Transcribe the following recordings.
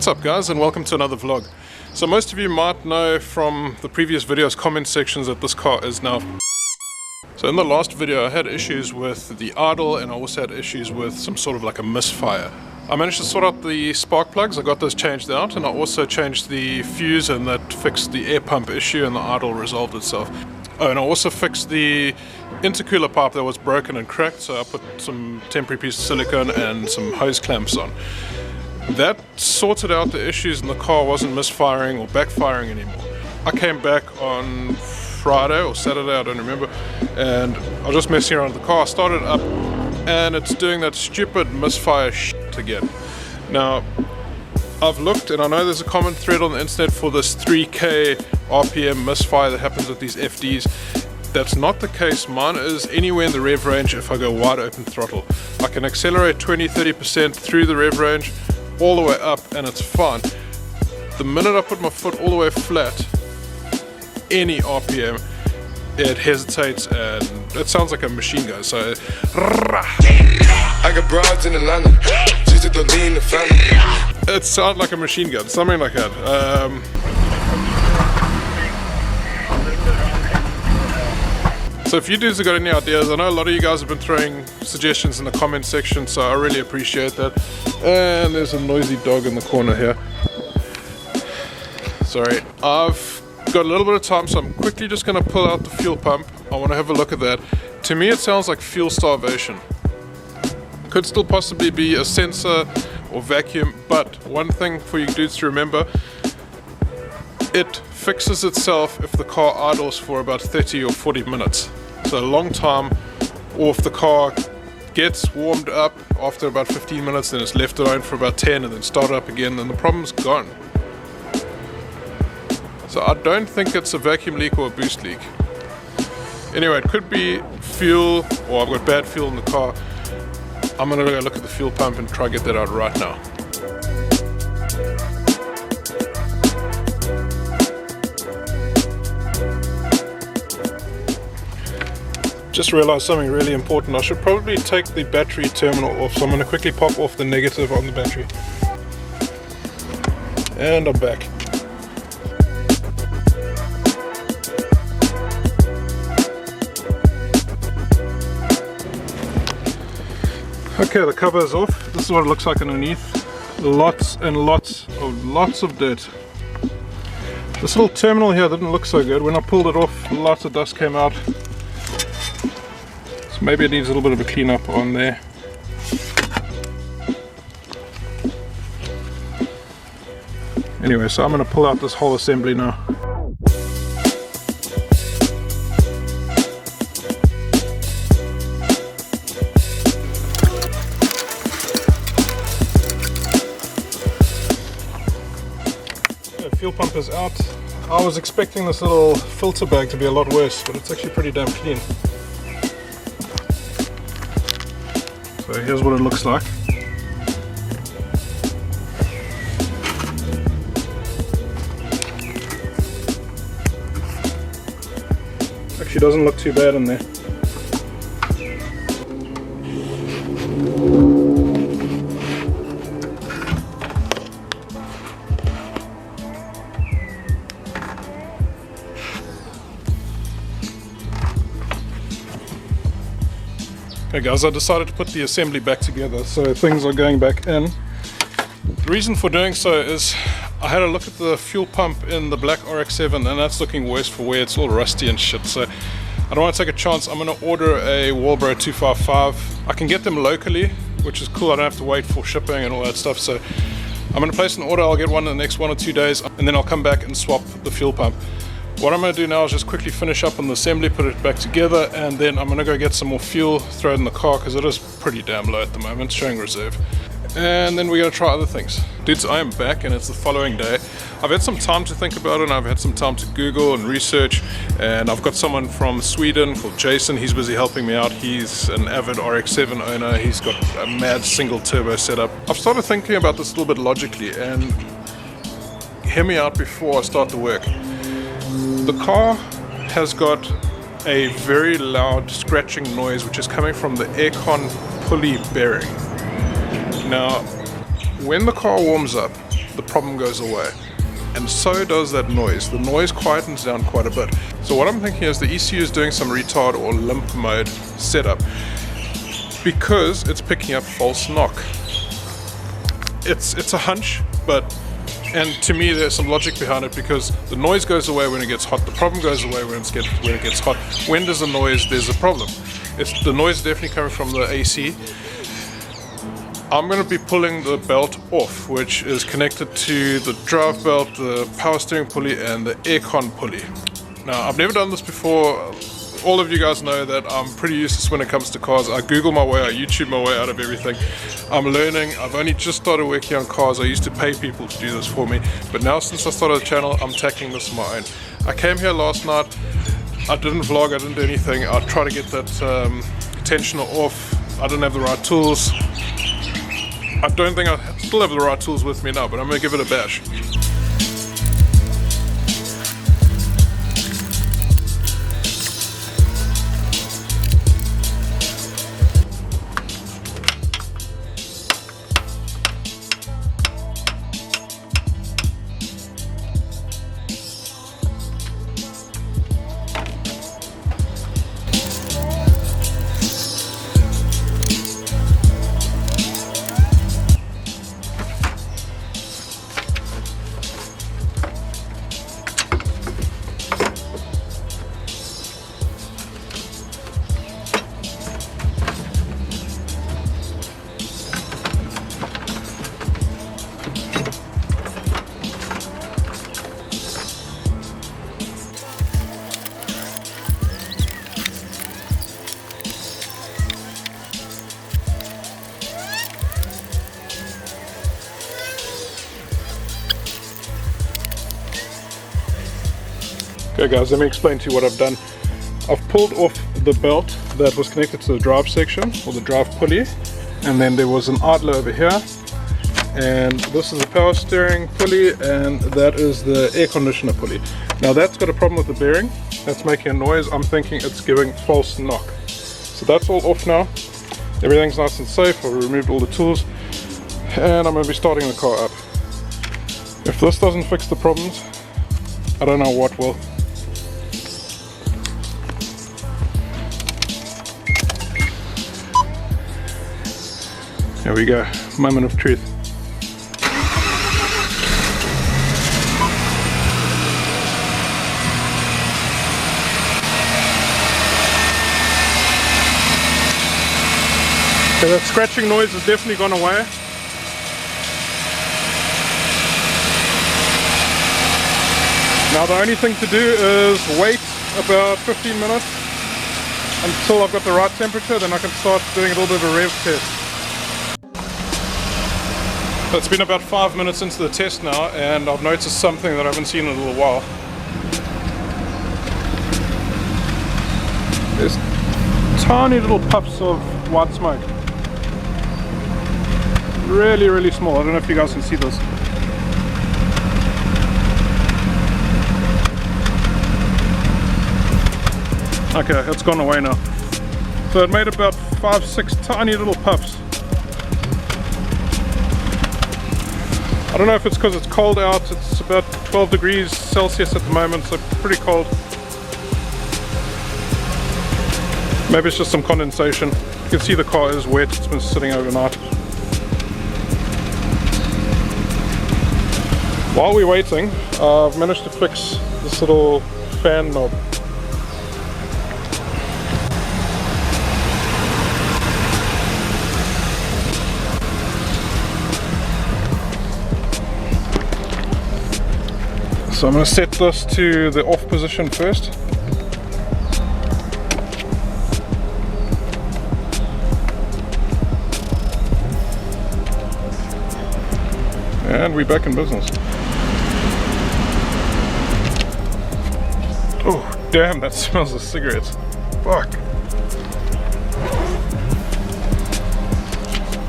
What's up guys, and welcome to another vlog. So most of you might know from the previous videos comment sections that this car is now So in the last video I had issues with the idle, and I also had issues with some sort of like a misfire. I managed to sort out the spark plugs, I got those changed out, and I also changed the fuse, and that fixed the air pump issue and the idle resolved itself. Oh, and I also fixed the intercooler pipe that was broken and cracked, so I put some temporary piece of silicone and some hose clamps on. That sorted out the issues, and the car wasn't misfiring or backfiring anymore. I came back on Friday or Saturday, I don't remember, and I was just messing around with the car. I started up and it's doing that stupid misfire shit again. Now I've looked, and I know there's a common thread on the internet for this 3k RPM misfire that happens with these FDs. That's not the case. Mine is anywhere in the rev range if I go wide open throttle. I can accelerate 20-30% through the rev range all the way up and it's fine. The minute I put my foot all the way flat, any RPM, it hesitates and it sounds like a machine gun. So I got broads in Atlanta, just to lean the family. It sounds like a machine gun, something like that. So if you dudes have got any ideas, I know a lot of you guys have been throwing suggestions in the comment section, so I really appreciate that. And there's a noisy dog in the corner here. Sorry, I've got a little bit of time, so I'm quickly just going to pull out the fuel pump. I want to have a look at that. To me it sounds like fuel starvation. Could still possibly be a sensor or vacuum, but one thing for you dudes to remember, it fixes itself if the car idles for about 30 or 40 minutes. So a long time, or if the car gets warmed up after about 15 minutes, then it's left alone for about 10 and then start up again, then the problem's gone. So I don't think it's a vacuum leak or a boost leak. Anyway, it could be fuel, or I've got bad fuel in the car. I'm gonna go look at the fuel pump and try to get that out right now. Just realized something really important. I should probably take the battery terminal off, so I'm going to quickly pop off the negative on the battery. And I'm back. Okay, the cover is off. This is what it looks like underneath. Lots and lots of dirt. This little terminal here didn't look so good. When I pulled it off, lots of dust came out. So maybe it needs a little bit of a clean up on there. Anyway, so I'm going to pull out this whole assembly now. The fuel pump is out. I was expecting this little filter bag to be a lot worse, but it's actually pretty damn clean. So here's what it looks like. Actually doesn't look too bad in there. Okay guys, I decided to put the assembly back together, so things are going back in. The reason for doing so is I had a look at the fuel pump in the black RX7 and that's looking worse for wear. It's all rusty and shit, so I don't want to take a chance. I'm going to order a Walbro 255. I can get them locally, which is cool. I don't have to wait for shipping and all that stuff, so I'm going to place an order. I'll get one in the next 1 or 2 days, and then I'll come back and swap the fuel pump. What I'm going to do now is just quickly finish up on the assembly, put it back together, and then I'm going to go get some more fuel, throw it in the car because it is pretty damn low at the moment, showing reserve. And then we're going to try other things. Dudes, I am back and it's the following day. I've had some time to think about it, and I've had some time to Google and research, and I've got someone from Sweden called Jason. He's busy helping me out. He's an avid RX7 owner. He's got a mad single turbo setup. I've started thinking about this a little bit logically, and hear me out before I start the work. The car has got a very loud scratching noise which is coming from the aircon pulley bearing. Now, when the car warms up, the problem goes away. And so does that noise. The noise quietens down quite a bit. So what I'm thinking is the ECU is doing some retard or limp mode setup because it's picking up false knock. It's a hunch, and to me there's some logic behind it, because the noise goes away when it gets hot, the problem goes away when it gets hot. When there's a noise, there's a problem. The noise is definitely coming from the AC. I'm going to be pulling the belt off, which is connected to the drive belt, the power steering pulley and the aircon pulley. Now, I've never done this before. All of you guys know that I'm pretty useless when it comes to cars. I Google my way, I YouTube my way out of everything. I'm learning. I've only just started working on cars. I used to pay people to do this for me, but now since I started the channel, I'm tackling this on my own. I came here last night. I didn't vlog, I didn't do anything. I tried to get that tensioner off. I didn't have the right tools. I don't think I still have the right tools with me now, but I'm going to give it a bash. Okay guys, let me explain to you what I've done. I've pulled off the belt that was connected to the drive section, or the drive pulley, and then there was an idler over here, and this is the power steering pulley, and that is the air conditioner pulley. Now that's got a problem with the bearing, that's making a noise. I'm thinking it's giving false knock. So that's all off now, everything's nice and safe. I've removed all the tools, and I'm going to be starting the car up. If this doesn't fix the problems, I don't know what will. There we go, moment of truth. Okay, that scratching noise has definitely gone away. Now the only thing to do is wait about 15 minutes until I've got the right temperature, then I can start doing a little bit of a rev test. It's been about 5 minutes into the test now, and I've noticed something that I haven't seen in a little while. There's tiny little puffs of white smoke. Really, really small. I don't know if you guys can see this. Okay, it's gone away now. So it made about 5-6 tiny little puffs. I don't know if it's because it's cold out. It's about 12 degrees Celsius at the moment, so pretty cold. Maybe it's just some condensation. You can see the car is wet, it's been sitting overnight. While we're waiting, I've managed to fix this little fan knob. So I'm going to set this to the off position first. And we're back in business. Oh, damn, that smells of cigarettes. Fuck.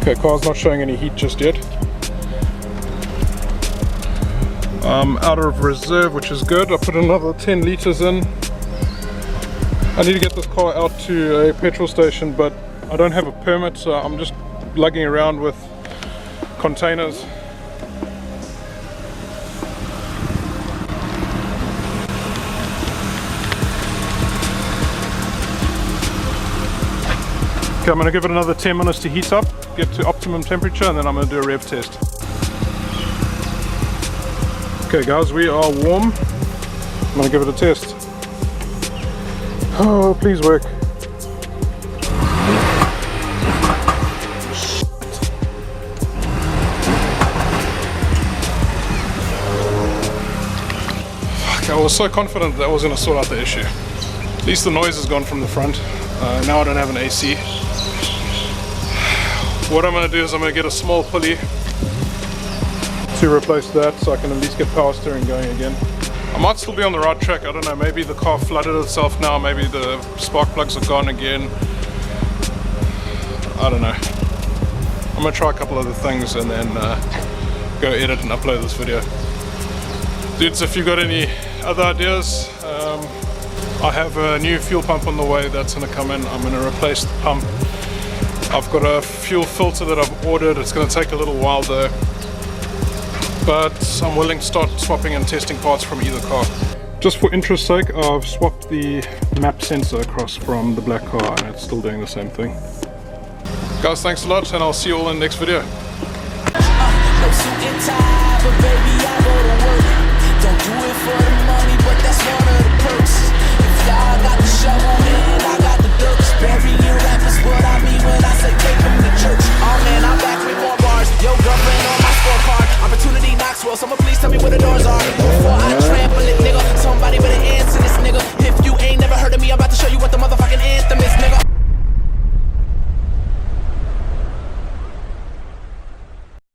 Okay, car's not showing any heat just yet. Out of reserve, which is good. I put another 10 liters in. I need to get this car out to a petrol station, but I don't have a permit, so I'm just lugging around with containers. Okay, I'm going to give it another 10 minutes to heat up, get to optimum temperature, and then I'm going to do a rev test. Okay guys, we are warm. I'm going to give it a test. Oh, please work. Fuck, I was so confident that was going to sort out the issue. At least the noise is gone from the front. Now I don't have an AC. What I'm going to do is I'm going to get a small pulley to replace that so I can at least get power steering going again. I might still be on the right track, I don't know, maybe the car flooded itself now, maybe the spark plugs are gone again. I don't know. I'm going to try a couple other things and then go edit and upload this video. Dudes, if you got any other ideas, I have a new fuel pump on the way that's going to come in. I'm going to replace the pump. I've got a fuel filter that I've ordered. It's going to take a little while though, but I'm willing to start swapping and testing parts from either car. Just for interest's sake, I've swapped the map sensor across from the black car and it's still doing the same thing. Guys, thanks a lot and I'll see you all in the next video. Don't do it for the money, but that's one of the perks. If y'all got the shovel, man, I got the ducks. Burying rappers, what I mean when I say take them to church. Oh man, I'm back with more bars. Yo, girlfriend on my scorecard. Opportunity knocks well, some